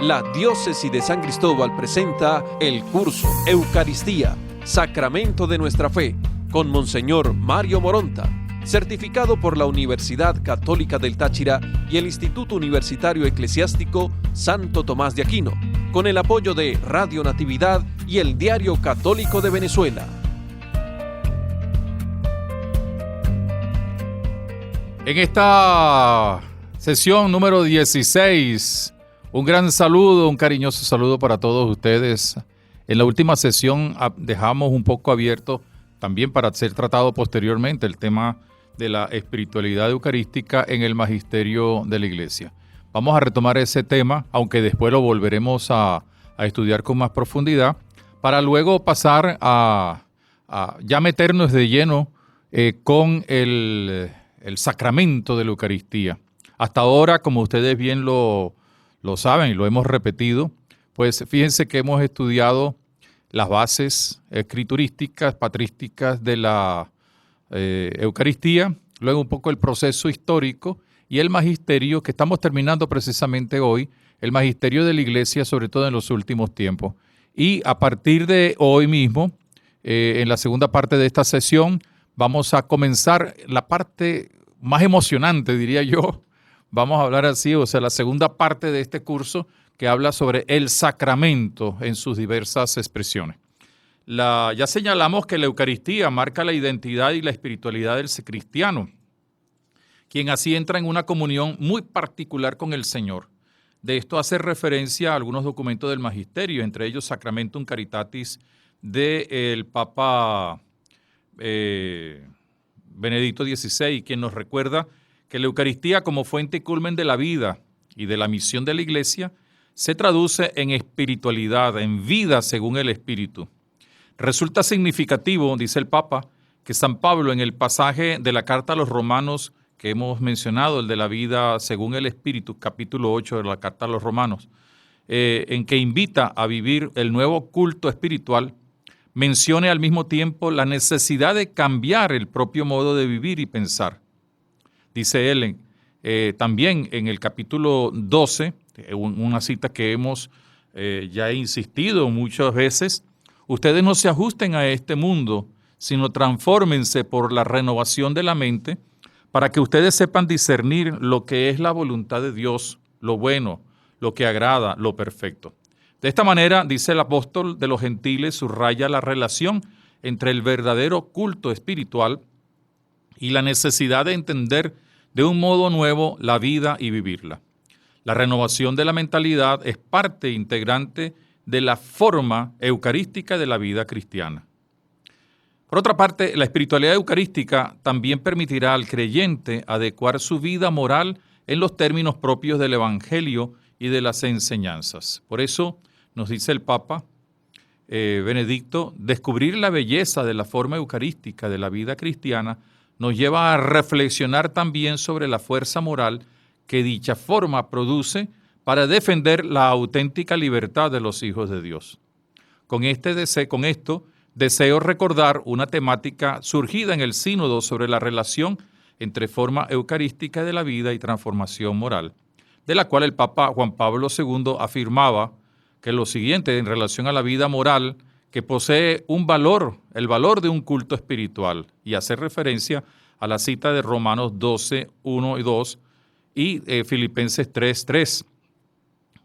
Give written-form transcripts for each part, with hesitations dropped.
La Diócesis de San Cristóbal presenta el curso Eucaristía, Sacramento de nuestra Fe, con Monseñor Mario Moronta, certificado por la Universidad Católica del Táchira y el Instituto Universitario Eclesiástico Santo Tomás de Aquino, con el apoyo de Radio Natividad y el Diario Católico de Venezuela. En esta sesión número 16, un gran saludo, un cariñoso saludo para todos ustedes. En la última sesión dejamos un poco abierto también para ser tratado posteriormente el tema de la espiritualidad eucarística en el magisterio de la Iglesia. Vamos a retomar ese tema, aunque después lo volveremos a estudiar con más profundidad, para luego pasar a ya meternos de lleno con el sacramento de la Eucaristía. Hasta ahora, como ustedes bien lo saben y lo hemos repetido, pues fíjense que hemos estudiado las bases escriturísticas, patrísticas de la Eucaristía, luego un poco el proceso histórico y el magisterio que estamos terminando precisamente hoy, el magisterio de la Iglesia, sobre todo en los últimos tiempos. Y a partir de hoy mismo, en la segunda parte de esta sesión, vamos a comenzar la parte más emocionante, diría yo. Vamos a hablar así, o sea, la segunda parte de este curso que habla sobre el sacramento en sus diversas expresiones. Ya señalamos que la Eucaristía marca la identidad y la espiritualidad del cristiano, quien así entra en una comunión muy particular con el Señor. De esto hace referencia a algunos documentos del Magisterio, entre ellos Sacramentum Caritatis del Papa Benedicto XVI, quien nos recuerda que la Eucaristía como fuente y culmen de la vida y de la misión de la Iglesia se traduce en espiritualidad, en vida según el Espíritu. Resulta significativo, dice el Papa, que San Pablo en el pasaje de la carta a los Romanos que hemos mencionado, el de la vida según el Espíritu, capítulo 8 de la carta a los Romanos, en que invita a vivir el nuevo culto espiritual, mencione al mismo tiempo la necesidad de cambiar el propio modo de vivir y pensar. Dice él también en el capítulo 12, una cita que hemos ya insistido muchas veces: ustedes no se ajusten a este mundo, sino transfórmense por la renovación de la mente para que ustedes sepan discernir lo que es la voluntad de Dios, lo bueno, lo que agrada, lo perfecto. De esta manera, dice el apóstol de los gentiles, subraya la relación entre el verdadero culto espiritual y la necesidad de entender de un modo nuevo la vida y vivirla. La renovación de la mentalidad es parte integrante de la forma eucarística de la vida cristiana. Por otra parte, la espiritualidad eucarística también permitirá al creyente adecuar su vida moral en los términos propios del Evangelio y de las enseñanzas. Por eso nos dice el Papa Benedicto, descubrir la belleza de la forma eucarística de la vida cristiana nos lleva a reflexionar también sobre la fuerza moral que dicha forma produce para defender la auténtica libertad de los hijos de Dios. Con esto deseo recordar una temática surgida en el sínodo sobre la relación entre forma eucarística de la vida y transformación moral, de la cual el Papa Juan Pablo II afirmaba que lo siguiente en relación a la vida moral, que posee un valor, el valor de un culto espiritual, y hace referencia a la cita de Romanos 12, 1 y 2 y Filipenses 3, 3.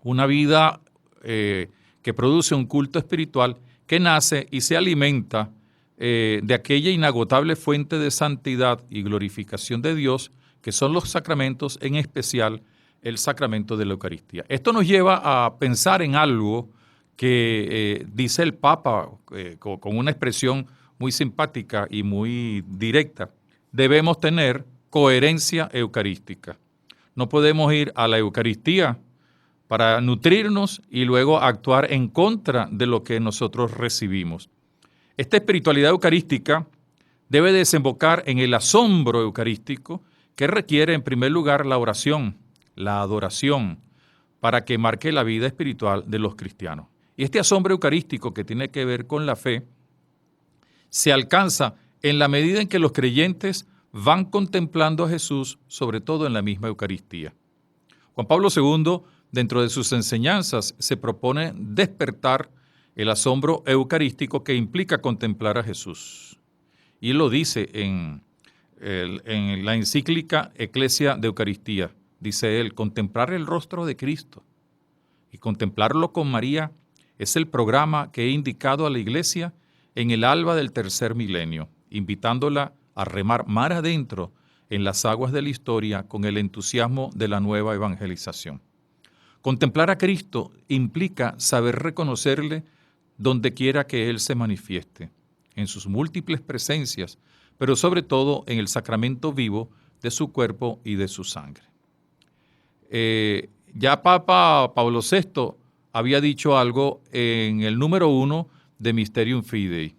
Una vida que produce un culto espiritual que nace y se alimenta de aquella inagotable fuente de santidad y glorificación de Dios, que son los sacramentos, en especial el sacramento de la Eucaristía. Esto nos lleva a pensar en algo que dice el Papa con una expresión muy simpática y muy directa. Debemos tener coherencia eucarística. No podemos ir a la Eucaristía para nutrirnos y luego actuar en contra de lo que nosotros recibimos. Esta espiritualidad eucarística debe desembocar en el asombro eucarístico que requiere en primer lugar la oración, la adoración, para que marque la vida espiritual de los cristianos. Y este asombro eucarístico que tiene que ver con la fe se alcanza en la medida en que los creyentes van contemplando a Jesús, sobre todo en la misma Eucaristía. Juan Pablo II dentro de sus enseñanzas se propone despertar el asombro eucarístico que implica contemplar a Jesús. Y lo dice en la encíclica Ecclesia de Eucaristía. Dice él, contemplar el rostro de Cristo y contemplarlo con María es el programa que he indicado a la Iglesia en el alba del tercer milenio, invitándola a remar mar adentro en las aguas de la historia con el entusiasmo de la nueva evangelización. Contemplar a Cristo implica saber reconocerle donde quiera que Él se manifieste, en sus múltiples presencias, pero sobre todo en el sacramento vivo de su cuerpo y de su sangre. Ya Papa Pablo VI había dicho algo en el número 1 de Mysterium Fidei,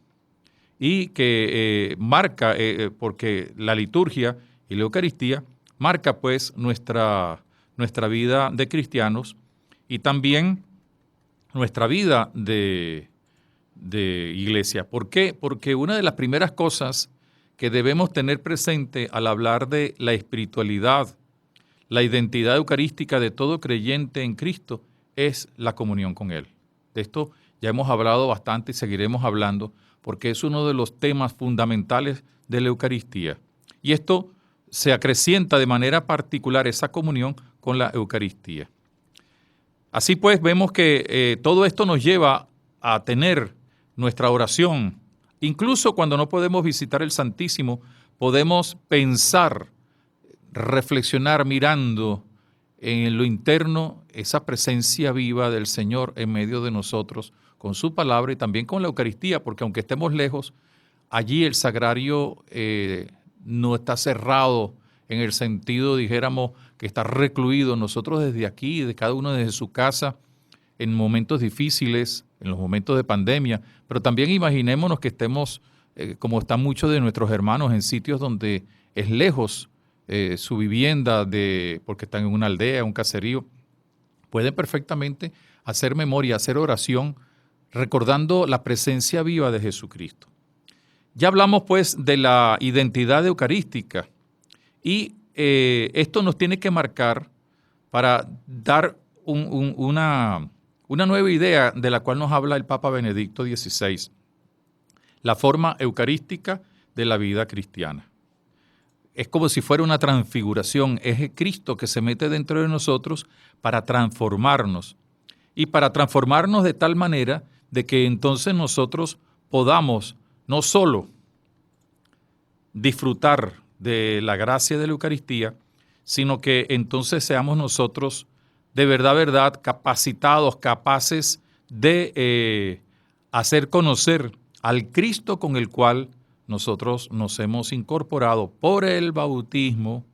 y que marca, porque la liturgia y la Eucaristía marca pues nuestra vida de cristianos y también nuestra vida de iglesia. ¿Por qué? Porque una de las primeras cosas que debemos tener presente al hablar de la espiritualidad, la identidad eucarística de todo creyente en Cristo, es la comunión con Él. De esto ya hemos hablado bastante y seguiremos hablando, porque es uno de los temas fundamentales de la Eucaristía. Y esto se acrecienta de manera particular, esa comunión con la Eucaristía. Así pues, vemos que todo esto nos lleva a tener nuestra oración. Incluso cuando no podemos visitar el Santísimo, podemos pensar, reflexionar mirando en lo interno esa presencia viva del Señor en medio de nosotros, con su palabra y también con la Eucaristía, porque aunque estemos lejos, allí el sagrario no está cerrado en el sentido, dijéramos, que está recluido. Nosotros desde aquí, de cada uno desde su casa, en momentos difíciles, en los momentos de pandemia, pero también imaginémonos que estemos, como están muchos de nuestros hermanos, en sitios donde es lejos su vivienda, porque están en una aldea, un caserío. Pueden perfectamente hacer memoria, hacer oración, recordando la presencia viva de Jesucristo. Ya hablamos pues de la identidad eucarística y esto nos tiene que marcar para dar una nueva idea de la cual nos habla el Papa Benedicto XVI, la forma eucarística de la vida cristiana. Es como si fuera una transfiguración, es Cristo que se mete dentro de nosotros para transformarnos y para transformarnos de tal manera de que entonces nosotros podamos no solo disfrutar de la gracia de la Eucaristía, sino que entonces seamos nosotros de verdad capacitados, capaces de hacer conocer al Cristo con el cual nosotros nos hemos incorporado por el bautismo,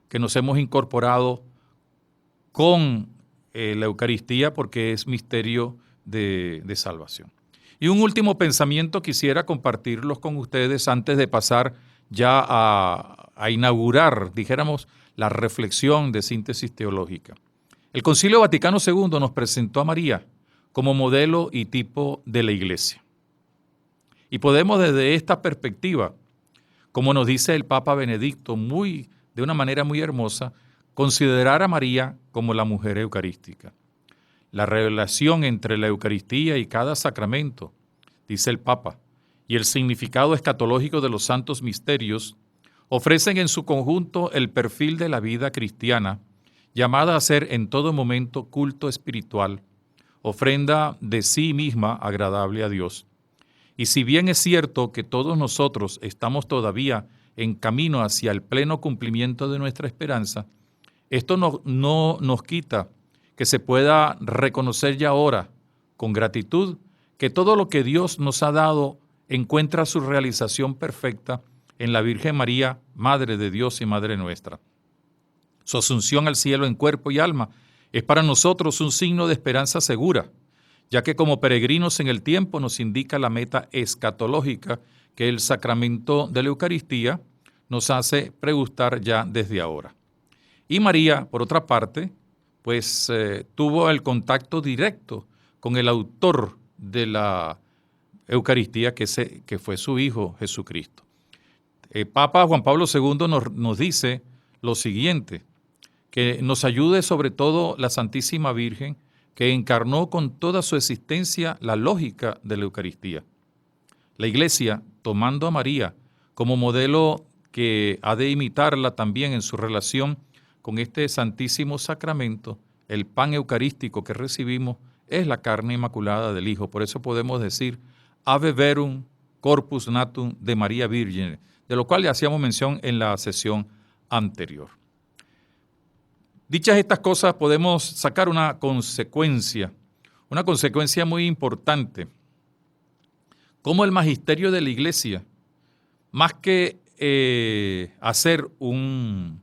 que nos hemos incorporado con la Eucaristía porque es misterio de salvación. Y un último pensamiento quisiera compartirlos con ustedes antes de pasar ya a inaugurar, dijéramos, la reflexión de síntesis teológica. El Concilio Vaticano II nos presentó a María como modelo y tipo de la Iglesia. Y podemos desde esta perspectiva, como nos dice el Papa Benedicto de una manera muy hermosa, considerar a María como la mujer eucarística. La relación entre la Eucaristía y cada sacramento, dice el Papa, y el significado escatológico de los santos misterios ofrecen en su conjunto el perfil de la vida cristiana, llamada a ser en todo momento culto espiritual, ofrenda de sí misma agradable a Dios. Y si bien es cierto que todos nosotros estamos todavía en camino hacia el pleno cumplimiento de nuestra esperanza, esto no nos quita que se pueda reconocer ya ahora, con gratitud, que todo lo que Dios nos ha dado encuentra su realización perfecta en la Virgen María, Madre de Dios y Madre nuestra. Su asunción al cielo en cuerpo y alma es para nosotros un signo de esperanza segura, ya que como peregrinos en el tiempo nos indica la meta escatológica que el sacramento de la Eucaristía nos hace pregustar ya desde ahora. Y María, por otra parte, pues tuvo el contacto directo con el autor de la Eucaristía, que fue su Hijo Jesucristo. El Papa Juan Pablo II nos dice lo siguiente, que nos ayude sobre todo la Santísima Virgen, que encarnó con toda su existencia la lógica de la Eucaristía. La Iglesia, tomando a María como modelo que ha de imitarla también en su relación con este Santísimo Sacramento, el pan eucarístico que recibimos es la carne inmaculada del Hijo. Por eso podemos decir, Ave Verum Corpus Natum de María Virgen, de lo cual le hacíamos mención en la sesión anterior. Dichas estas cosas, podemos sacar una consecuencia muy importante. Cómo el magisterio de la Iglesia, más que hacer un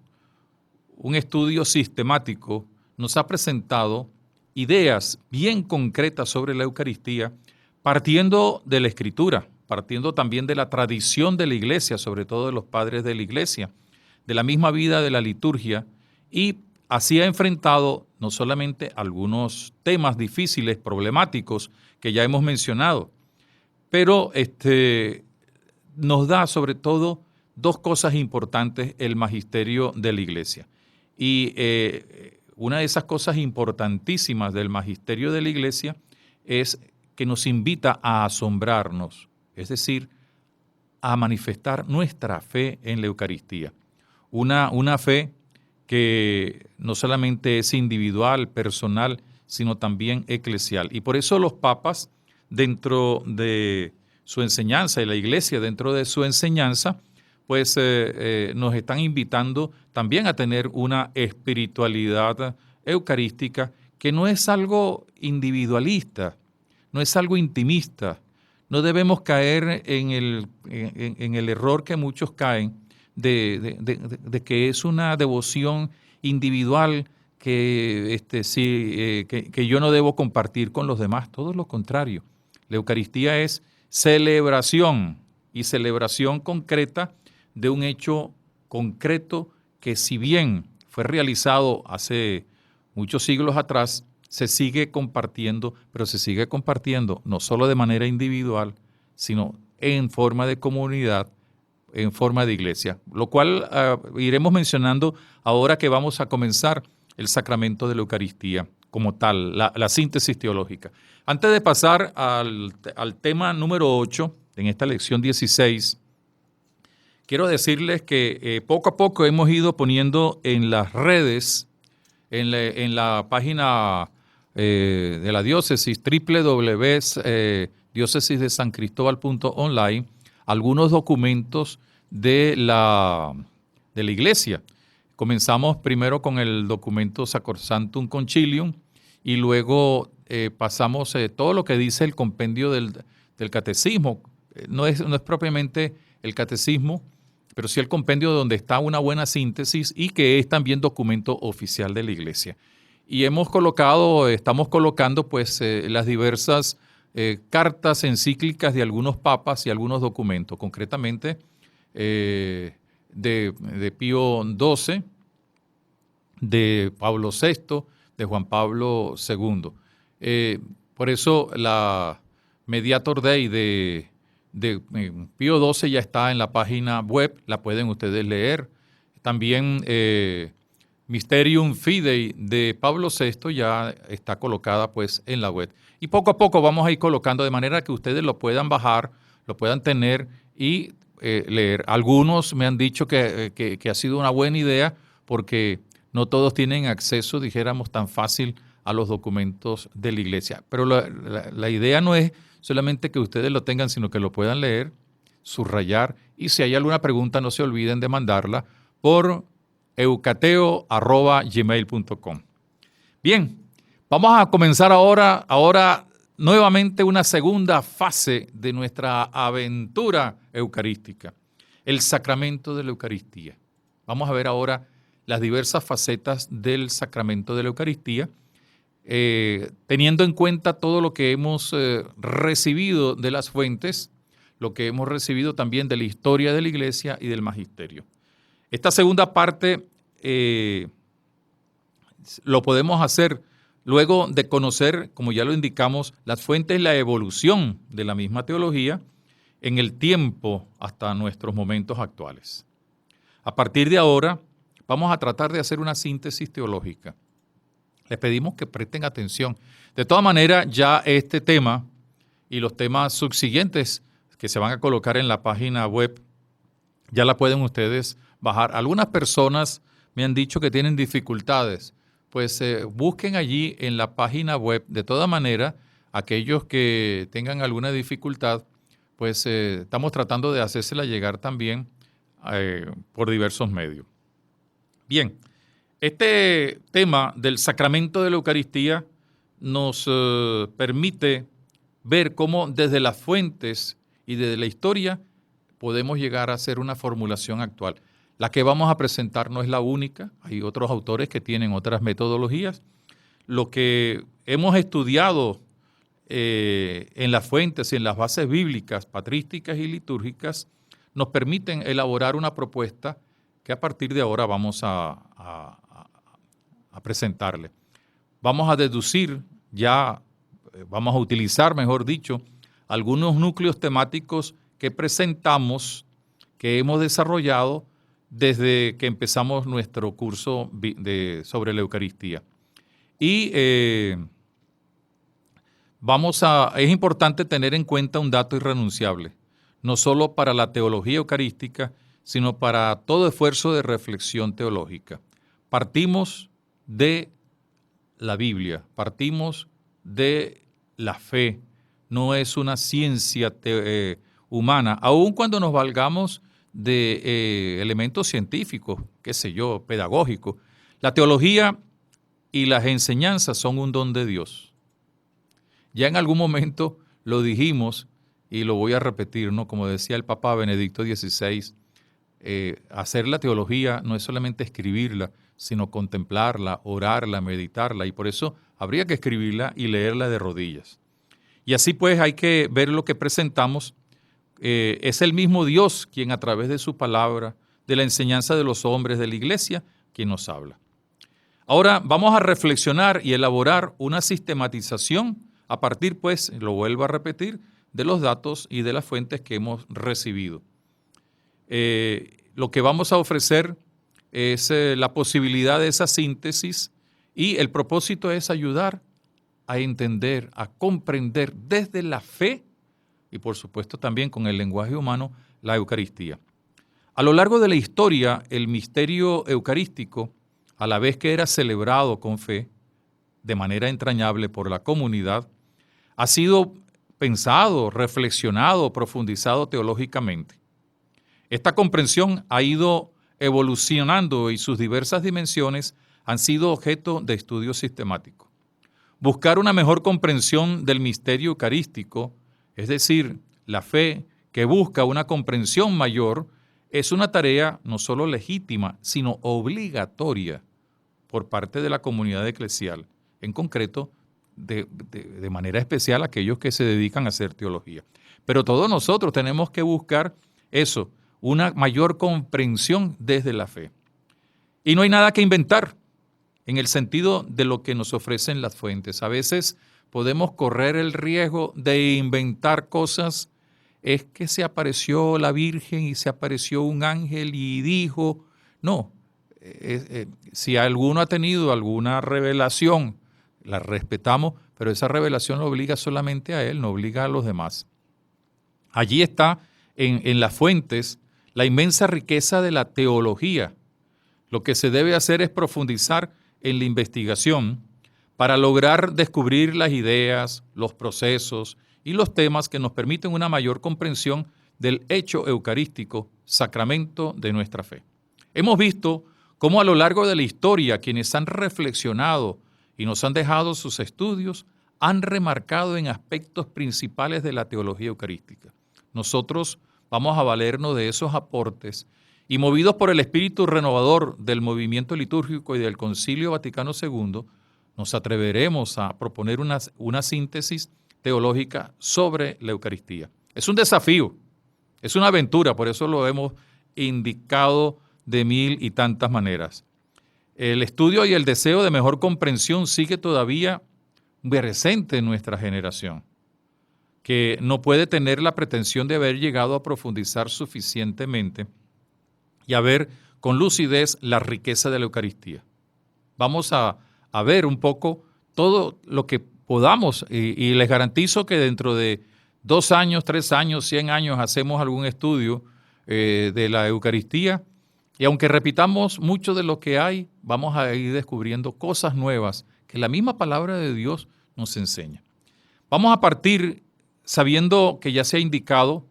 estudio sistemático, nos ha presentado ideas bien concretas sobre la Eucaristía, partiendo de la Escritura, partiendo también de la tradición de la Iglesia, sobre todo de los padres de la Iglesia, de la misma vida de la liturgia, y así ha enfrentado no solamente algunos temas difíciles, problemáticos, que ya hemos mencionado, pero nos da sobre todo dos cosas importantes el magisterio de la Iglesia. Y una de esas cosas importantísimas del magisterio de la Iglesia es que nos invita a asombrarnos, es decir, a manifestar nuestra fe en la Eucaristía. Una fe que no solamente es individual, personal, sino también eclesial. Y por eso los papas, dentro de su enseñanza, y la Iglesia dentro de su enseñanza, pues nos están invitando también a tener una espiritualidad eucarística que no es algo individualista, no es algo intimista. No debemos caer en el error que muchos caen de que es una devoción individual que yo no debo compartir con los demás. Todo lo contrario. La Eucaristía es celebración, y celebración concreta de un hecho concreto que, si bien fue realizado hace muchos siglos atrás, se sigue compartiendo, pero se sigue compartiendo no solo de manera individual, sino en forma de comunidad, en forma de iglesia, lo cual iremos mencionando ahora que vamos a comenzar el sacramento de la Eucaristía como tal, la síntesis teológica. Antes de pasar al tema número 8, en esta lección 16, quiero decirles que poco a poco hemos ido poniendo en las redes, en la página de la diócesis, www.diocesisdesancristóbal.online, algunos documentos de la Iglesia. Comenzamos primero con el documento Sacrosanctum Concilium y luego pasamos todo lo que dice el compendio del catecismo. No es propiamente el catecismo, pero sí el compendio donde está una buena síntesis y que es también documento oficial de la Iglesia. Y estamos colocando pues las diversas cartas encíclicas de algunos papas y algunos documentos, concretamente de Pío XII, de Pablo VI, de Juan Pablo II. Por eso la Mediator Dei de Pío XII ya está en la página web, la pueden ustedes leer. También Mysterium Fidei de Pablo VI ya está colocada pues en la web. Y poco a poco vamos a ir colocando de manera que ustedes lo puedan bajar, lo puedan tener y leer. Algunos me han dicho que ha sido una buena idea porque no todos tienen acceso, dijéramos, tan fácil a los documentos de la Iglesia. Pero la idea no es solamente que ustedes lo tengan, sino que lo puedan leer, subrayar, y si hay alguna pregunta no se olviden de mandarla por eucateo@gmail.com. Bien, vamos a comenzar ahora nuevamente una segunda fase de nuestra aventura eucarística, el sacramento de la Eucaristía. Vamos a ver ahora las diversas facetas del sacramento de la Eucaristía, teniendo en cuenta todo lo que hemos recibido de las fuentes, lo que hemos recibido también de la historia de la Iglesia y del magisterio. Esta segunda parte lo podemos hacer luego de conocer, como ya lo indicamos, las fuentes y la evolución de la misma teología en el tiempo hasta nuestros momentos actuales. A partir de ahora vamos a tratar de hacer una síntesis teológica. Les pedimos que presten atención. De todas maneras, ya este tema y los temas subsiguientes que se van a colocar en la página web, ya la pueden ustedes bajar. Algunas personas me han dicho que tienen dificultades, pues busquen allí en la página web. De todas maneras, aquellos que tengan alguna dificultad, pues estamos tratando de hacérsela llegar también por diversos medios. Bien, este tema del sacramento de la Eucaristía nos permite ver cómo desde las fuentes y desde la historia podemos llegar a hacer una formulación actual. La que vamos a presentar no es la única, hay otros autores que tienen otras metodologías. Lo que hemos estudiado en las fuentes y en las bases bíblicas, patrísticas y litúrgicas, nos permiten elaborar una propuesta que a partir de ahora vamos a presentarle. Vamos a deducir vamos a utilizar, mejor dicho, algunos núcleos temáticos que presentamos, que hemos desarrollado desde que empezamos nuestro curso sobre la Eucaristía. Y es importante tener en cuenta un dato irrenunciable, no solo para la teología eucarística, sino para todo esfuerzo de reflexión teológica. Partimos de la Biblia, partimos de la fe, no es una ciencia humana, aun cuando nos valgamos de elementos científicos, qué sé yo, pedagógicos. La teología y las enseñanzas son un don de Dios. Ya en algún momento lo dijimos y lo voy a repetir, ¿no? Como decía el Papa Benedicto XVI, hacer la teología no es solamente escribirla, sino contemplarla, orarla, meditarla, y por eso habría que escribirla y leerla de rodillas. Y así pues hay que ver lo que presentamos. Es el mismo Dios quien a través de su palabra, de la enseñanza de los hombres de la iglesia, quien nos habla. Ahora vamos a reflexionar y elaborar una sistematización a partir, pues, lo vuelvo a repetir, de los datos y de las fuentes que hemos recibido. Lo que vamos a ofrecer es la posibilidad de esa síntesis y el propósito es ayudar a entender, a comprender desde la fe y por supuesto también con el lenguaje humano la Eucaristía. A lo largo de la historia, el misterio eucarístico, a la vez que era celebrado con fe, de manera entrañable por la comunidad, ha sido pensado, reflexionado, profundizado teológicamente. Esta comprensión ha ido evolucionando y sus diversas dimensiones han sido objeto de estudio sistemático. Buscar una mejor comprensión del misterio eucarístico, es decir, la fe que busca una comprensión mayor, es una tarea no solo legítima, sino obligatoria por parte de la comunidad eclesial, en concreto, de manera especial aquellos que se dedican a hacer teología. Pero todos nosotros tenemos que buscar eso, una mayor comprensión desde la fe. Y no hay nada que inventar en el sentido de lo que nos ofrecen las fuentes. A veces podemos correr el riesgo de inventar cosas. Es que se apareció la Virgen y se apareció un ángel y dijo. No, si alguno ha tenido alguna revelación, la respetamos, pero esa revelación no obliga solamente a él, no obliga a los demás. Allí está en las fuentes la inmensa riqueza de la teología. Lo que se debe hacer es profundizar en la investigación para lograr descubrir las ideas, los procesos y los temas que nos permiten una mayor comprensión del hecho eucarístico, sacramento de nuestra fe. Hemos visto cómo a lo largo de la historia quienes han reflexionado y nos han dejado sus estudios han remarcado en aspectos principales de la teología eucarística. Nosotros vamos a valernos de esos aportes y movidos por el espíritu renovador del movimiento litúrgico y del Concilio Vaticano II, nos atreveremos a proponer una síntesis teológica sobre la Eucaristía. Es un desafío, es una aventura, por eso lo hemos indicado de mil y tantas maneras. El estudio y el deseo de mejor comprensión sigue todavía presente en nuestra generación, que no puede tener la pretensión de haber llegado a profundizar suficientemente y haber con lucidez la riqueza de la Eucaristía. Vamos a ver un poco todo lo que podamos y les garantizo que dentro de 2 años, 3 años, 100 años hacemos algún estudio de la Eucaristía y aunque repitamos mucho de lo que hay, vamos a ir descubriendo cosas nuevas que la misma palabra de Dios nos enseña. Vamos a partir sabiendo que ya se ha indicado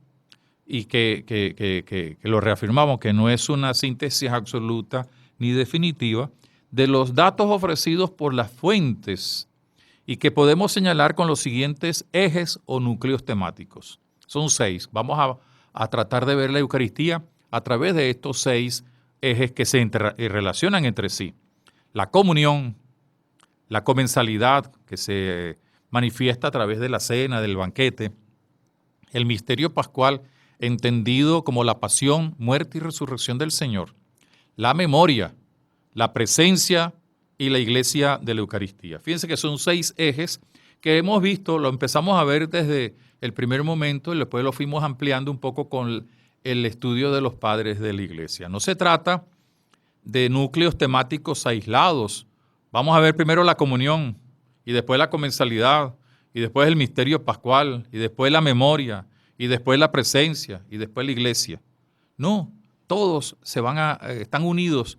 y que lo reafirmamos, que no es una síntesis absoluta ni definitiva, de los datos ofrecidos por las fuentes y que podemos señalar con los siguientes ejes o núcleos temáticos. Son 6. Vamos a tratar de ver la Eucaristía a través de estos 6 ejes que se relacionan entre sí. La comunión, la comensalidad que se manifiesta a través de la cena, del banquete, el misterio pascual entendido como la pasión, muerte y resurrección del Señor, la memoria, la presencia y la iglesia de la Eucaristía. Fíjense que son 6 ejes que hemos visto, lo empezamos a ver desde el primer momento y después lo fuimos ampliando un poco con el estudio de los padres de la iglesia. No se trata de núcleos temáticos aislados. Vamos a ver primero la comunión y después la comensalidad y después el misterio pascual y después la memoria y después la presencia y después la iglesia. No, todos están unidos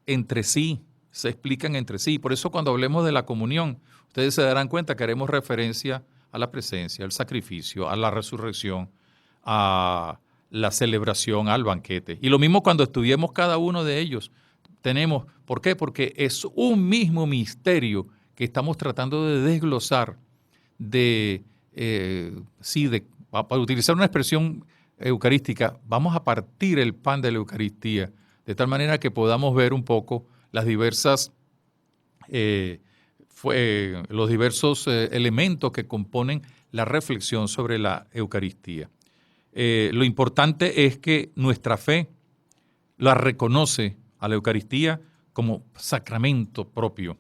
entre sí, se explican entre sí. Por eso cuando hablemos de la comunión, ustedes se darán cuenta que haremos referencia a la presencia, al sacrificio, a la resurrección, a la celebración, al banquete. Y lo mismo cuando estudiemos cada uno de ellos. ¿Por qué? Porque es un mismo misterio que estamos tratando de desglosar, para utilizar una expresión eucarística, vamos a partir el pan de la Eucaristía, de tal manera que podamos ver un poco los diversos elementos que componen la reflexión sobre la Eucaristía. Lo importante es que nuestra fe la reconoce a la Eucaristía como sacramento propio,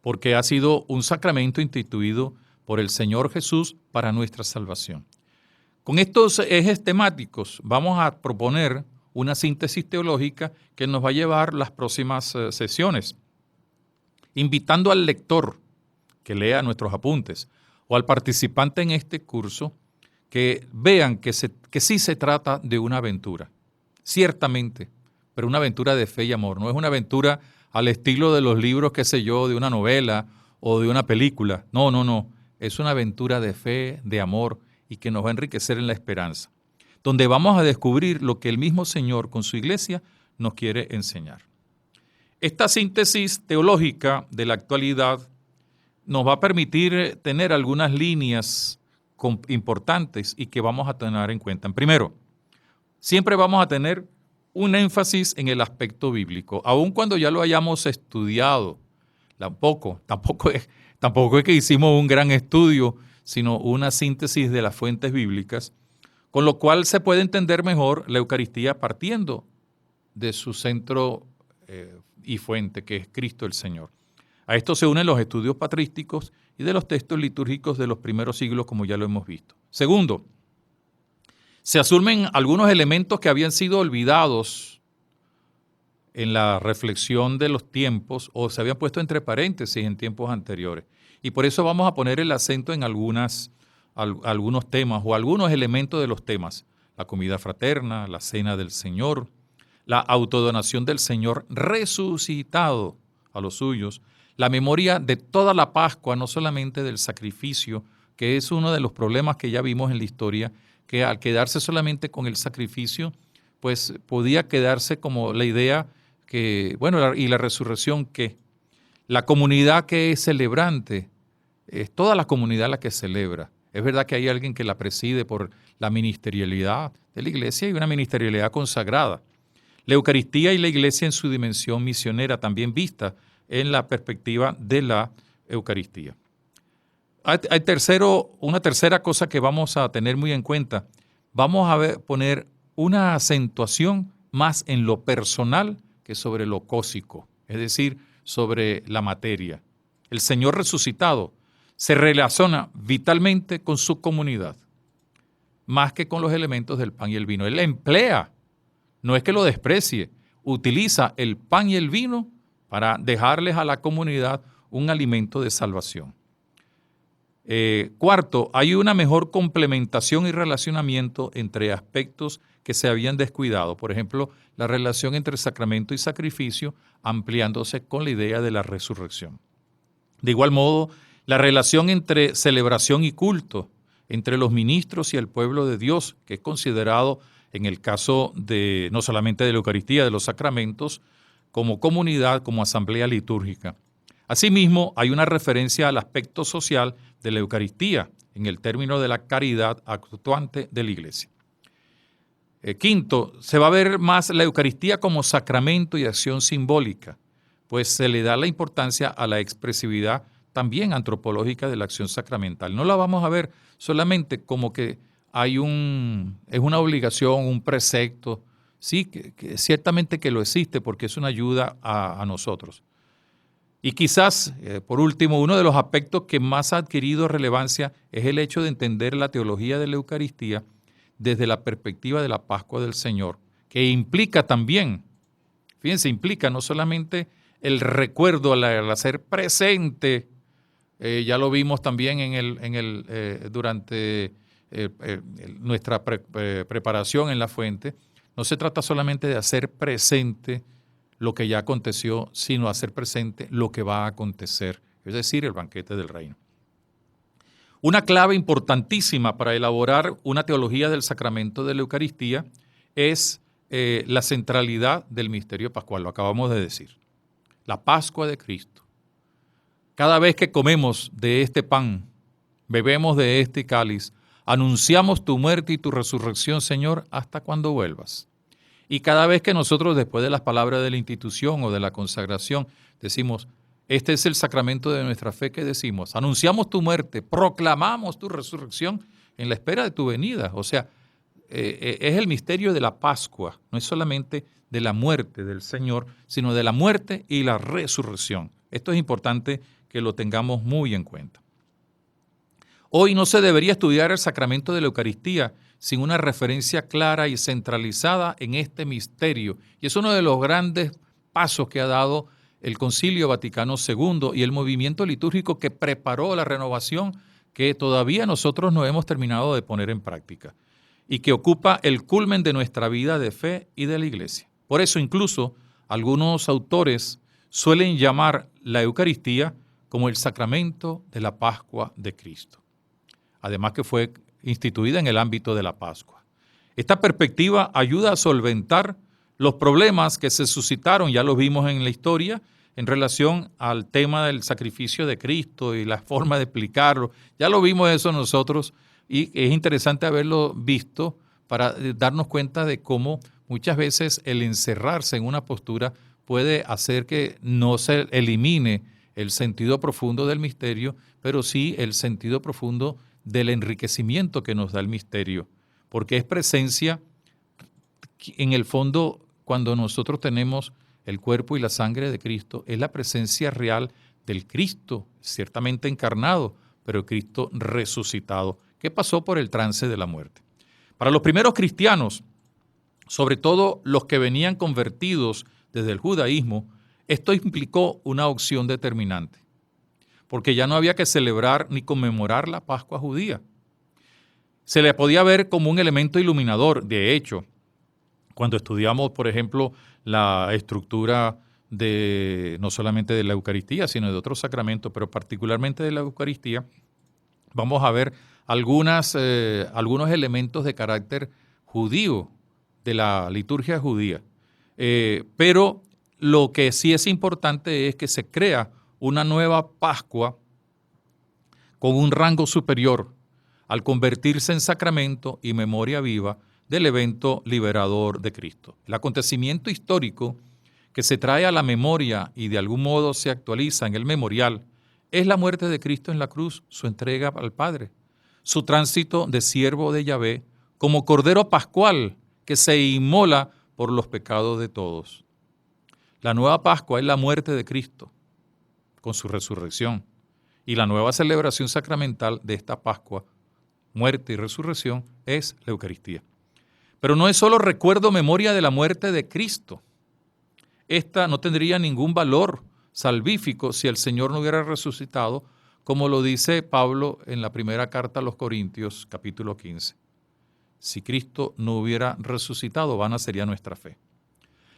porque ha sido un sacramento instituido por el Señor Jesús para nuestra salvación. Con estos ejes temáticos vamos a proponer una síntesis teológica que nos va a llevar las próximas sesiones, invitando al lector que lea nuestros apuntes o al participante en este curso que vean que sí se trata de una aventura, ciertamente, pero una aventura de fe y amor. No es una aventura al estilo de los libros, qué sé yo, de una novela o de una película. No. Es una aventura de fe, de amor y que nos va a enriquecer en la esperanza, donde vamos a descubrir lo que el mismo Señor con su iglesia nos quiere enseñar. Esta síntesis teológica de la actualidad nos va a permitir tener algunas líneas importantes y que vamos a tener en cuenta. Primero, siempre vamos a tener un énfasis en el aspecto bíblico, aun cuando ya lo hayamos estudiado. Tampoco es que hicimos un gran estudio, sino una síntesis de las fuentes bíblicas, con lo cual se puede entender mejor la Eucaristía partiendo de su centro y fuente, que es Cristo el Señor. A esto se unen los estudios patrísticos y de los textos litúrgicos de los primeros siglos, como ya lo hemos visto. Segundo, se asumen algunos elementos que habían sido olvidados en la reflexión de los tiempos o se habían puesto entre paréntesis en tiempos anteriores. Y por eso vamos a poner el acento en algunos temas o algunos elementos de los temas. La comida fraterna, la cena del Señor, la autodonación del Señor resucitado a los suyos, la memoria de toda la Pascua, no solamente del sacrificio, que es uno de los problemas que ya vimos en la historia, que al quedarse solamente con el sacrificio, pues podía quedarse como la idea que, y la resurrección que la comunidad que es celebrante, es toda la comunidad la que celebra. Es verdad que hay alguien que la preside por la ministerialidad de la iglesia y una ministerialidad consagrada. La Eucaristía y la iglesia en su dimensión misionera también vista en la perspectiva de la Eucaristía. Hay una tercera cosa que vamos a tener muy en cuenta. Vamos a poner una acentuación más en lo personal que sobre lo cósico, es decir, sobre la materia. El Señor resucitado se relaciona vitalmente con su comunidad, más que con los elementos del pan y el vino. Él la emplea, no es que lo desprecie, utiliza el pan y el vino para dejarles a la comunidad un alimento de salvación. Cuarto, hay una mejor complementación y relacionamiento entre aspectos que se habían descuidado. Por ejemplo, la relación entre sacramento y sacrificio, ampliándose con la idea de la resurrección. De igual modo, la relación entre celebración y culto, entre los ministros y el pueblo de Dios, que es considerado en el caso de no solamente de la Eucaristía, de los sacramentos, como comunidad, como asamblea litúrgica. Asimismo, hay una referencia al aspecto social de la Eucaristía en el término de la caridad actuante de la Iglesia. Quinto, se va a ver más la Eucaristía como sacramento y acción simbólica, pues se le da la importancia a la expresividad también antropológica de la acción sacramental. No la vamos a ver solamente como que es una obligación, un precepto, sí, que ciertamente que lo existe porque es una ayuda a nosotros. Y quizás, por último, uno de los aspectos que más ha adquirido relevancia es el hecho de entender la teología de la Eucaristía desde la perspectiva de la Pascua del Señor, que implica también, fíjense, implica no solamente el recuerdo al hacer presente, ya lo vimos también durante nuestra preparación en la fuente, no se trata solamente de hacer presente lo que ya aconteció, sino hacer presente lo que va a acontecer, es decir, el banquete del reino. Una clave importantísima para elaborar una teología del sacramento de la Eucaristía es la centralidad del misterio pascual, lo acabamos de decir. La Pascua de Cristo. Cada vez que comemos de este pan, bebemos de este cáliz, anunciamos tu muerte y tu resurrección, Señor, hasta cuando vuelvas. Y cada vez que nosotros, después de las palabras de la institución o de la consagración, decimos, este es el sacramento de nuestra fe que decimos, anunciamos tu muerte, proclamamos tu resurrección en la espera de tu venida. O sea, es el misterio de la Pascua, no es solamente de la muerte del Señor, sino de la muerte y la resurrección. Esto es importante que lo tengamos muy en cuenta. Hoy no se debería estudiar el sacramento de la Eucaristía sin una referencia clara y centralizada en este misterio. Y es uno de los grandes pasos que ha dado el Concilio Vaticano II y el movimiento litúrgico que preparó la renovación que todavía nosotros no hemos terminado de poner en práctica y que ocupa el culmen de nuestra vida de fe y de la Iglesia. Por eso incluso algunos autores suelen llamar la Eucaristía como el sacramento de la Pascua de Cristo. Además que fue instituida en el ámbito de la Pascua. Esta perspectiva ayuda a solventar los problemas que se suscitaron, ya los vimos en la historia, en relación al tema del sacrificio de Cristo y la forma de explicarlo. Ya lo vimos eso nosotros y es interesante haberlo visto para darnos cuenta de cómo muchas veces el encerrarse en una postura puede hacer que no se elimine el sentido profundo del misterio, pero sí el sentido profundo del enriquecimiento que nos da el misterio, porque es presencia, en el fondo, cuando nosotros tenemos el cuerpo y la sangre de Cristo, es la presencia real del Cristo, ciertamente encarnado, pero Cristo resucitado, que pasó por el trance de la muerte. Para los primeros cristianos, sobre todo los que venían convertidos desde el judaísmo, esto implicó una opción determinante, porque ya no había que celebrar ni conmemorar la Pascua judía. Se le podía ver como un elemento iluminador. De hecho, cuando estudiamos, por ejemplo, la estructura no solamente de la Eucaristía, sino de otros sacramentos, pero particularmente de la Eucaristía, vamos a ver algunos elementos de carácter judío, de la liturgia judía. Pero lo que sí es importante es que se crea una nueva Pascua con un rango superior al convertirse en sacramento y memoria viva del evento liberador de Cristo. El acontecimiento histórico que se trae a la memoria y de algún modo se actualiza en el memorial es la muerte de Cristo en la cruz, su entrega al Padre, su tránsito de siervo de Yahvé como Cordero Pascual que se inmola por los pecados de todos. La nueva Pascua es la muerte de Cristo con su resurrección. Y la nueva celebración sacramental de esta Pascua, muerte y resurrección, es la Eucaristía. Pero no es solo recuerdo, memoria de la muerte de Cristo, esta no tendría ningún valor salvífico si el Señor no hubiera resucitado, como lo dice Pablo en la primera carta a los Corintios, capítulo 15. Si Cristo no hubiera resucitado, vana sería nuestra fe.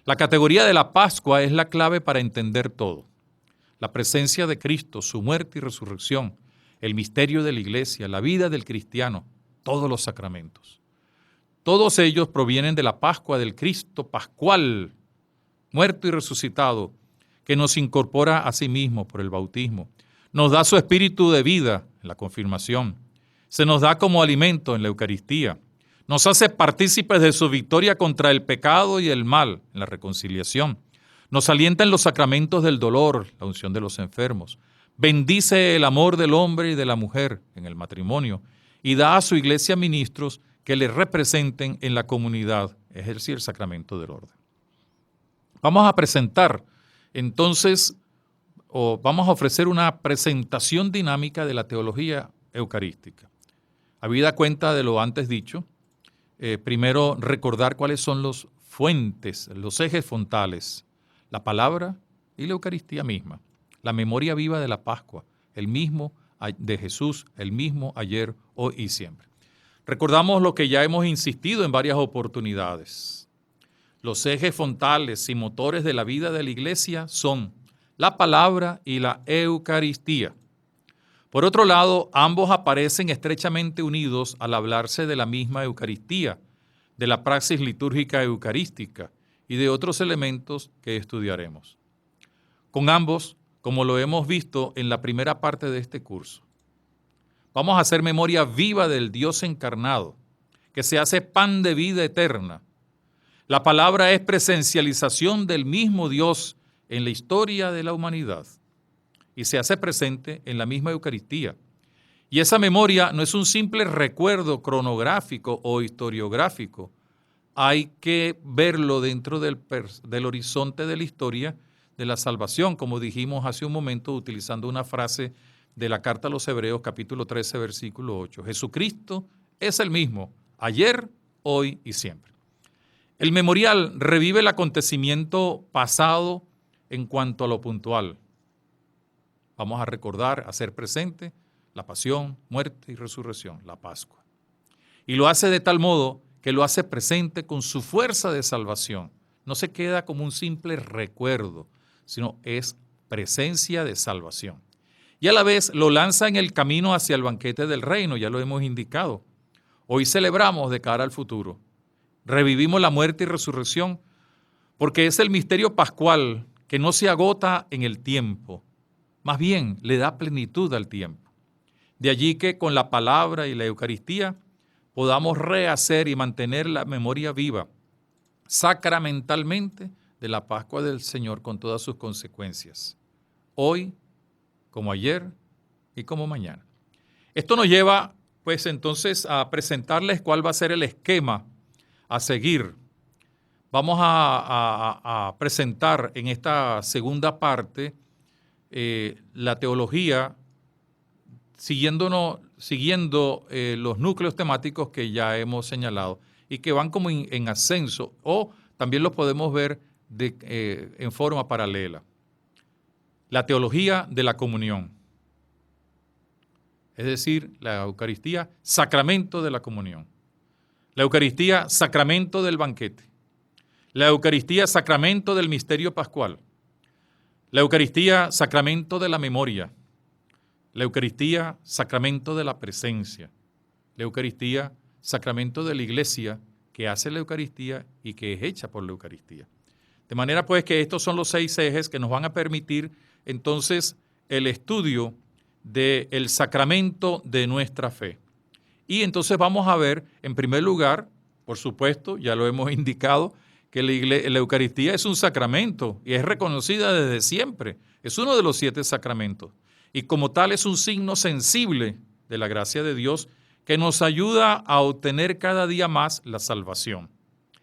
La categoría de la Pascua es la clave para entender todo. La presencia de Cristo, su muerte y resurrección, el misterio de la iglesia, la vida del cristiano, todos los sacramentos. Todos ellos provienen de la Pascua del Cristo pascual, muerto y resucitado, que nos incorpora a sí mismo por el bautismo. Nos da su espíritu de vida en la confirmación. Se nos da como alimento en la Eucaristía. Nos hace partícipes de su victoria contra el pecado y el mal en la reconciliación. Nos alienta en los sacramentos del dolor, la unción de los enfermos. Bendice el amor del hombre y de la mujer en el matrimonio y da a su iglesia ministros que le representen en la comunidad, es decir, el sacramento del orden. Vamos a presentar entonces, o vamos a ofrecer una presentación dinámica de la teología eucarística. Habida cuenta de lo antes dicho, primero recordar cuáles son los fuentes, los ejes frontales, la palabra y la Eucaristía misma, la memoria viva de la Pascua, el mismo de Jesús, el mismo ayer, hoy y siempre. Recordamos lo que ya hemos insistido en varias oportunidades. Los ejes frontales y motores de la vida de la Iglesia son la palabra y la Eucaristía. Por otro lado, ambos aparecen estrechamente unidos al hablarse de la misma Eucaristía, de la praxis litúrgica eucarística y de otros elementos que estudiaremos. Con ambos, como lo hemos visto en la primera parte de este curso, vamos a hacer memoria viva del Dios encarnado, que se hace pan de vida eterna. La palabra es presencialización del mismo Dios en la historia de la humanidad y se hace presente en la misma Eucaristía. Y esa memoria no es un simple recuerdo cronográfico o historiográfico. Hay que verlo dentro del horizonte de la historia de la salvación, como dijimos hace un momento utilizando una frase de la carta a los Hebreos, capítulo 13, versículo 8. Jesucristo es el mismo, ayer, hoy y siempre. El memorial revive el acontecimiento pasado en cuanto a lo puntual. Vamos a recordar, a hacer presente la pasión, muerte y resurrección, la Pascua. Y lo hace de tal modo que lo hace presente con su fuerza de salvación. No se queda como un simple recuerdo, sino es presencia de salvación. Y a la vez lo lanza en el camino hacia el banquete del reino, ya lo hemos indicado. Hoy celebramos de cara al futuro. Revivimos la muerte y resurrección porque es el misterio pascual que no se agota en el tiempo, más bien le da plenitud al tiempo. De allí que con la palabra y la Eucaristía podamos rehacer y mantener la memoria viva sacramentalmente de la Pascua del Señor con todas sus consecuencias, hoy, como ayer y como mañana. Esto nos lleva, pues entonces, a presentarles cuál va a ser el esquema a seguir. Vamos a presentar en esta segunda parte la teología siguiendo los núcleos temáticos que ya hemos señalado y que van como en ascenso, o también los podemos ver en forma paralela. La teología de la comunión, es decir, la Eucaristía, sacramento de la comunión. La Eucaristía, sacramento del banquete. La Eucaristía, sacramento del misterio pascual. La Eucaristía, sacramento de la memoria. La Eucaristía, sacramento de la presencia. La Eucaristía, sacramento de la iglesia que hace la Eucaristía y que es hecha por la Eucaristía. De manera pues que estos son los 6 ejes que nos van a permitir entonces el estudio del sacramento de nuestra fe. Y entonces vamos a ver, en primer lugar, por supuesto, ya lo hemos indicado, que la Eucaristía es un sacramento y es reconocida desde siempre. Es uno de los 7 sacramentos. Y como tal es un signo sensible de la gracia de Dios que nos ayuda a obtener cada día más la salvación.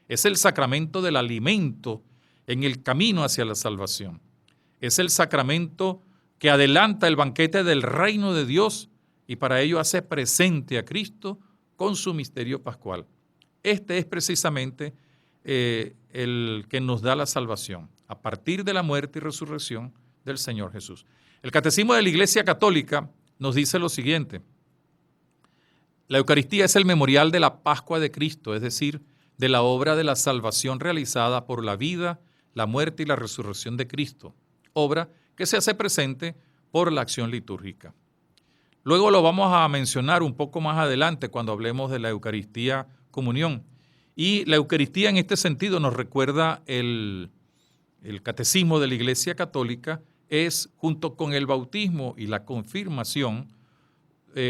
Es el sacramento del alimento en el camino hacia la salvación. Es el sacramento que adelanta el banquete del reino de Dios y para ello hace presente a Cristo con su misterio pascual. Este es precisamente el que nos da la salvación. a partir de la muerte y resurrección del Señor Jesús. El Catecismo de la Iglesia Católica nos dice lo siguiente: la Eucaristía es el memorial de la Pascua de Cristo, es decir, de la obra de la salvación realizada por la vida, la muerte y la resurrección de Cristo, obra que se hace presente por la acción litúrgica. Luego lo vamos a mencionar un poco más adelante cuando hablemos de la Eucaristía comunión. Y la Eucaristía en este sentido nos recuerda el Catecismo de la Iglesia Católica, es junto con el bautismo y la confirmación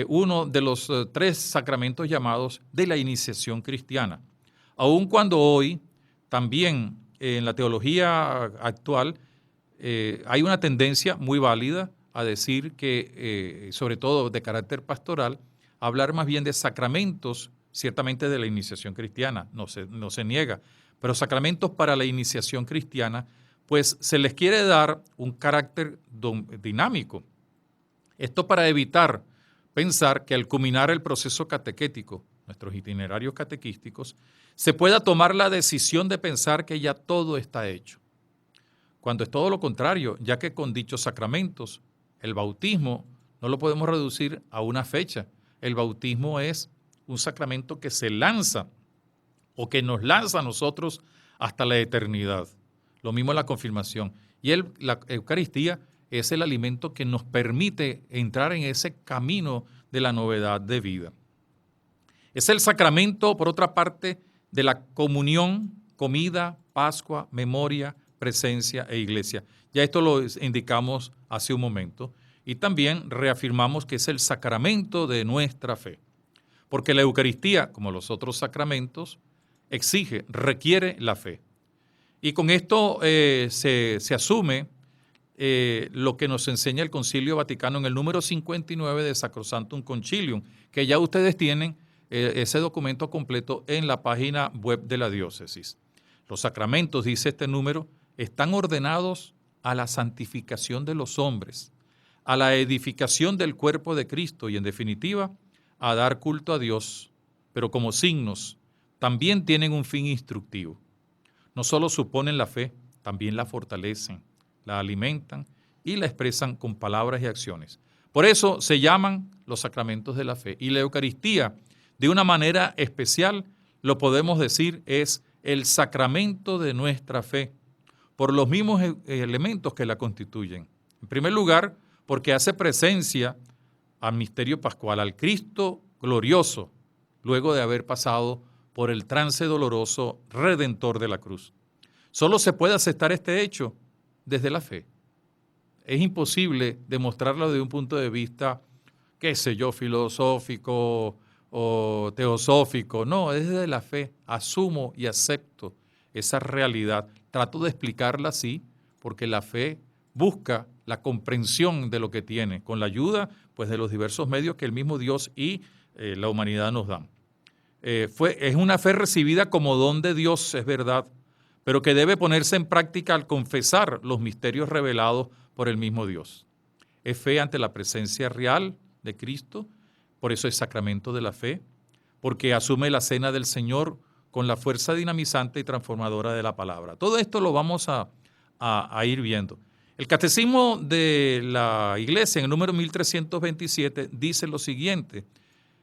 uno de los 3 sacramentos llamados de la iniciación cristiana. Aun cuando hoy también en la teología actual hay una tendencia muy válida a decir que, sobre todo de carácter pastoral, hablar más bien de sacramentos, ciertamente de la iniciación cristiana, no se niega, pero sacramentos para la iniciación cristiana, pues se les quiere dar un carácter dinámico. Esto para evitar pensar que al culminar el proceso catequético, nuestros itinerarios catequísticos, se pueda tomar la decisión de pensar que ya todo está hecho, cuando es todo lo contrario, ya que con dichos sacramentos, el bautismo no lo podemos reducir a una fecha. El bautismo es un sacramento que se lanza o que nos lanza a nosotros hasta la eternidad. Lo mismo la confirmación. Y la Eucaristía es el alimento que nos permite entrar en ese camino de la novedad de vida. Es el sacramento, por otra parte, de la comunión, comida, Pascua, memoria, presencia e iglesia. Ya esto lo indicamos hace un momento. Y también reafirmamos que es el sacramento de nuestra fe. Porque la Eucaristía, como los otros sacramentos, requiere la fe. Y con esto se asume lo que nos enseña el Concilio Vaticano en el número 59 de Sacrosanctum Concilium, que ya ustedes tienen ese documento completo en la página web de la diócesis. Los sacramentos, dice este número, están ordenados a la santificación de los hombres, a la edificación del cuerpo de Cristo y, en definitiva, a dar culto a Dios, pero como signos también tienen un fin instructivo. No solo suponen la fe, también la fortalecen, la alimentan y la expresan con palabras y acciones. Por eso se llaman los sacramentos de la fe. Y la Eucaristía, de una manera especial, lo podemos decir, es el sacramento de nuestra fe, por los mismos elementos que la constituyen. En primer lugar, porque hace presencia al misterio pascual, al Cristo glorioso, luego de haber pasado por el trance doloroso redentor de la cruz. Solo se puede aceptar este hecho desde la fe. Es imposible demostrarlo desde un punto de vista, qué sé yo, filosófico o teosófico. No, es desde la fe. Asumo y acepto esa realidad. Trato de explicarla así, porque la fe busca la comprensión de lo que tiene, con la ayuda pues, de los diversos medios que el mismo Dios y la humanidad nos dan. Es una fe recibida como don de Dios, es verdad, pero que debe ponerse en práctica al confesar los misterios revelados por el mismo Dios. Es fe ante la presencia real de Cristo, por eso es sacramento de la fe, porque asume la cena del Señor con la fuerza dinamizante y transformadora de la palabra. Todo esto lo vamos a ir viendo. El Catecismo de la Iglesia, en el número 1327, dice lo siguiente.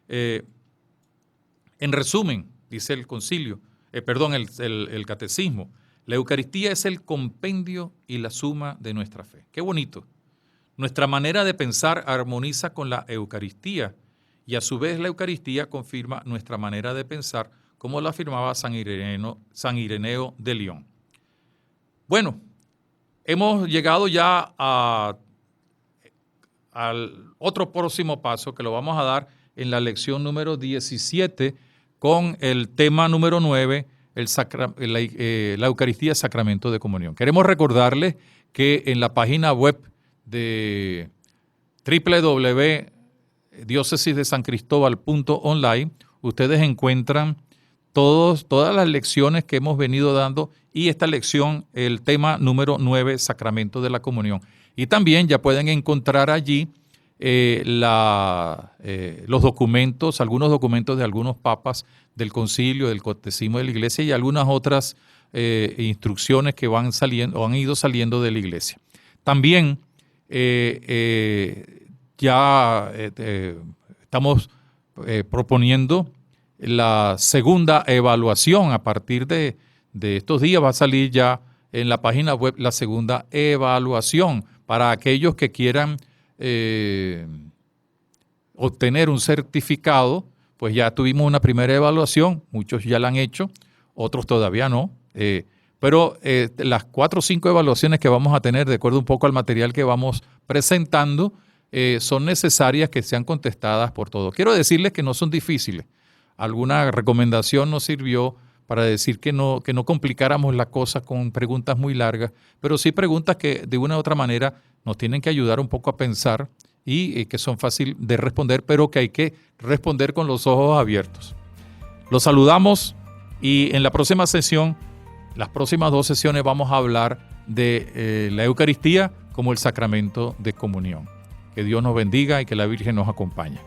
En resumen, dice el concilio, el Catecismo, la Eucaristía es el compendio y la suma de nuestra fe. Qué bonito. Nuestra manera de pensar armoniza con la Eucaristía y a su vez la Eucaristía confirma nuestra manera de pensar, como lo afirmaba San Ireneo de León. Bueno, hemos llegado ya al otro próximo paso que lo vamos a dar en la lección número 17 con el tema número 9, la Eucaristía, Sacramento de Comunión. Queremos recordarles que en la página web de www.diocesisdesancristóbal.online ustedes encuentran todas las lecciones que hemos venido dando y esta lección, el tema número 9, Sacramento de la Comunión. Y también ya pueden encontrar allí los documentos, algunos documentos de algunos papas del concilio, del catecismo de la iglesia y algunas otras instrucciones que van saliendo o han ido saliendo de la iglesia. También estamos proponiendo la segunda evaluación. A partir de estos días va a salir ya en la página web la segunda evaluación para aquellos que quieran obtener un certificado. Pues ya tuvimos una primera evaluación, muchos ya la han hecho, otros todavía no. Pero las 4 o 5 evaluaciones que vamos a tener, de acuerdo un poco al material que vamos presentando, son necesarias que sean contestadas por todos. Quiero decirles que no son difíciles. Alguna recomendación nos sirvió para decir que no complicáramos la cosa con preguntas muy largas, pero sí preguntas que de una u otra manera nos tienen que ayudar un poco a pensar y que son fáciles de responder, pero que hay que responder con los ojos abiertos. Los saludamos y en la próxima sesión, las próximas 2 sesiones, vamos a hablar de la Eucaristía como el sacramento de comunión. Que Dios nos bendiga y que la Virgen nos acompañe.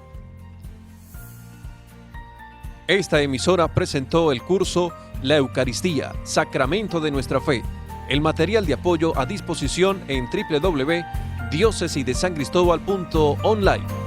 Esta emisora presentó el curso La Eucaristía, Sacramento de nuestra Fe. El material de apoyo a disposición en www.diocesidesancristobal.online.